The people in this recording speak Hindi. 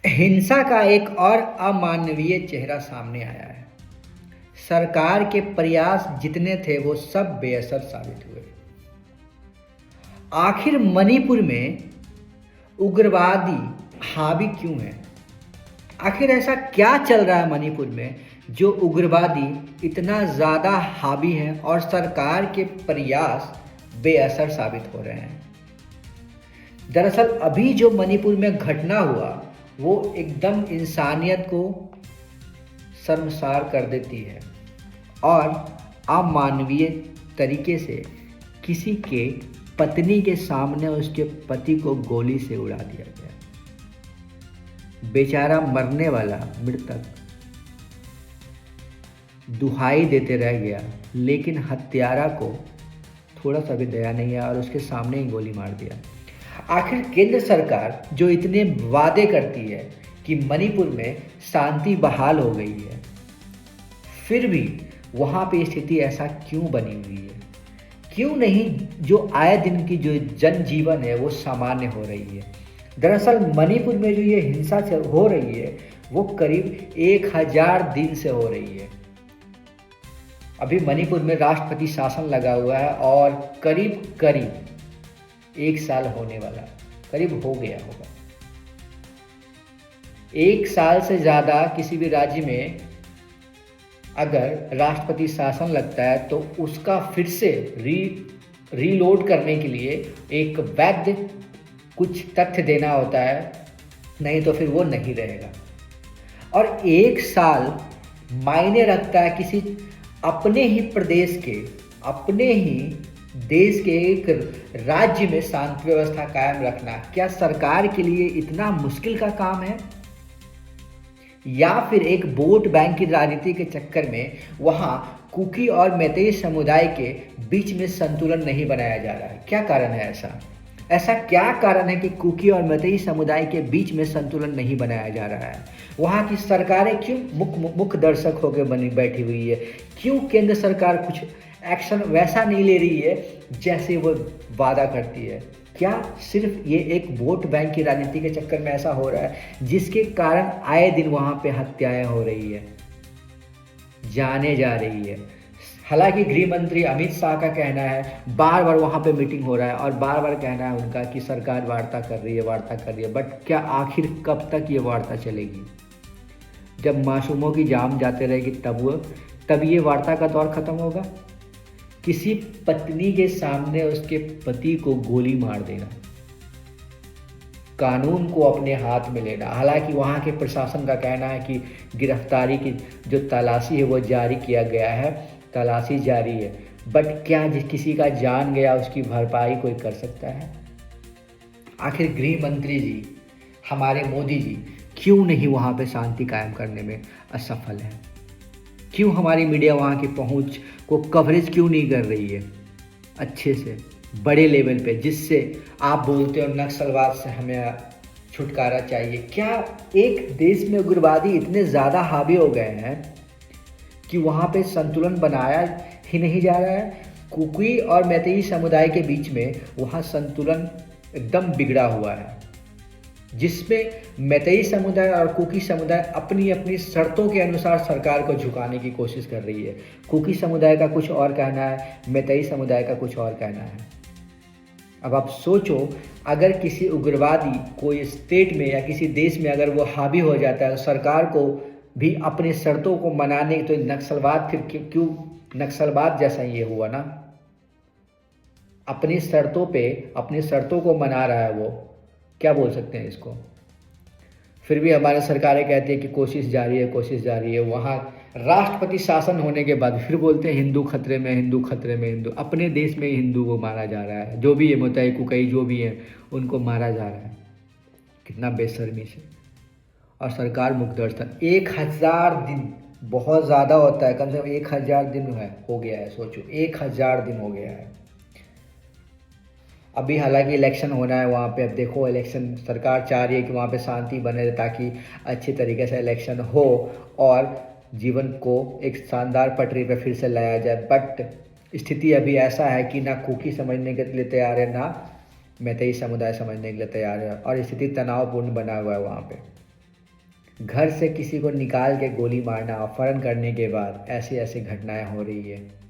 हिंसा का एक और अमानवीय चेहरा सामने आया है। सरकार के प्रयास जितने थे वो सब बेअसर साबित हुए। आखिर मणिपुर में उग्रवादी हावी क्यों है? आखिर ऐसा क्या चल रहा है मणिपुर में जो उग्रवादी इतना ज़्यादा हावी है और सरकार के प्रयास बेअसर साबित हो रहे हैं? दरअसल अभी जो मणिपुर में घटना हुआ वो एकदम इंसानियत को शर्मसार कर देती है और अमानवीय तरीके से किसी के पत्नी के सामने उसके पति को गोली से उड़ा दिया गया। बेचारा मरने वाला मृतक दुहाई देते रह गया, लेकिन हत्यारा को थोड़ा सा भी दया नहीं है और उसके सामने ही गोली मार दिया। आखिर केंद्र सरकार जो इतने वादे करती है कि मणिपुर में शांति बहाल हो गई है, फिर भी वहाँ पे स्थिति ऐसा क्यों बनी हुई है? क्यों नहीं जो आए दिन की जो जनजीवन है वो सामान्य हो रही है? दरअसल मणिपुर में जो ये हिंसा हो रही है वो करीब 1000 दिन से हो रही है। अभी मणिपुर में राष्ट्रपति शासन लगा हुआ है और करीब 1 साल होने वाला, करीब हो गया होगा। 1 साल से ज़्यादा किसी भी राज्य में अगर राष्ट्रपति शासन लगता है तो उसका फिर से रीलोड करने के लिए एक वैध कुछ तथ्य देना होता है, नहीं तो फिर वो नहीं रहेगा। और 1 साल मायने रखता है किसी अपने ही प्रदेश के, अपने ही देश के एक राज्य में शांति व्यवस्था कायम रखना क्या सरकार के लिए इतना मुश्किल का काम है? या फिर एक वोट बैंक की राजनीति के चक्कर में वहाँ कुकी और मैतेई समुदाय के बीच में संतुलन नहीं बनाया जा रहा है? क्या कारण है ऐसा? ऐसा क्या कारण है कि कुकी और मैतेई समुदाय के बीच में संतुलन नहीं बनाया जा रहा है? वहाँ की सरकारें क्यों मुख्य दर्शक होकर बनी बैठी हुई है? क्यों केंद्र सरकार कुछ एक्शन वैसा नहीं ले रही है जैसे वो वादा करती है? क्या सिर्फ ये एक वोट बैंक की राजनीति के चक्कर में ऐसा हो रहा है जिसके कारण आए दिन वहाँ पे हत्याएं हो रही है, जाने जा रही है? हालांकि गृह मंत्री अमित शाह का कहना है, बार बार वहाँ पे मीटिंग हो रहा है और बार बार कहना है उनका कि सरकार वार्ता कर रही है, बट क्या आखिर कब तक ये वार्ता चलेगी? जब मासूमों की जान जाते रहेगी तब ये वार्ता का दौर खत्म होगा? किसी पत्नी के सामने उसके पति को गोली मार देना, कानून को अपने हाथ में लेना। हालांकि वहाँ के प्रशासन का कहना है कि गिरफ्तारी की जो तलाशी है वो जारी किया गया है, तलाशी जारी है, बट क्या किसी का जान गया उसकी भरपाई कोई कर सकता है? आखिर गृह मंत्री जी, हमारे मोदी जी क्यों नहीं वहाँ पे शांति कायम करने में असफल है? क्यों हमारी मीडिया वहाँ की पहुँच को कवरेज क्यों नहीं कर रही है अच्छे से, बड़े लेवल पे, जिससे आप बोलते हो नक्सलवाद से हमें छुटकारा चाहिए? क्या एक देश में उग्रवादी इतने ज़्यादा हावी हो गए हैं कि वहाँ पे संतुलन बनाया ही नहीं जा रहा है? कुकी और मैतेई समुदाय के बीच में वहाँ संतुलन एकदम बिगड़ा हुआ है, जिसमें मैतेई समुदाय और कुकी समुदाय अपनी अपनी शर्तों के अनुसार सरकार को झुकाने की कोशिश कर रही है। कुकी समुदाय का कुछ और कहना है, मैतेई समुदाय का कुछ और कहना है। अब आप सोचो, अगर किसी उग्रवादी कोई स्टेट में या किसी देश में अगर वो हावी हो जाता है तो सरकार को भी अपनी शर्तों को मनाने, तो नक्सलवाद फिर क्यों नक्सलवाद जैसा ये हुआ ना? अपनी शर्तों पे अपनी शर्तों को मना रहा है वो, क्या बोल सकते हैं इसको? फिर भी हमारी सरकारें कहती है कि कोशिश जारी है। वहाँ राष्ट्रपति शासन होने के बाद फिर बोलते हैं हिंदू खतरे में, हिंदू खतरे में, हिंदू। अपने देश में ही हिंदू को मारा जा रहा है, जो भी है मुतई कुकई जो भी है उनको मारा जा रहा है। कितना बेशर्मी से। और सरकार मुखदर्शन 1000 दिन बहुत ज़्यादा होता है, कम से कम 1000 दिन हो गया है। सोचो 1000 दिन हो गया है। अभी हालांकि इलेक्शन होना है वहाँ पे, अब देखो इलेक्शन सरकार चाह रही है कि वहाँ पे शांति बने रहे ताकि अच्छे तरीके से इलेक्शन हो और जीवन को एक शानदार पटरी पे फिर से लाया जाए। बट स्थिति अभी ऐसा है कि ना कुकी समझने के लिए तैयार है, ना मैतेई समुदाय समझने के लिए तैयार है, और स्थिति तनावपूर्ण बना हुआ है वहाँ पे। घर से किसी को निकाल के गोली मारना, अपहरण करने के बाद ऐसी-ऐसी घटनाएँ हो रही है।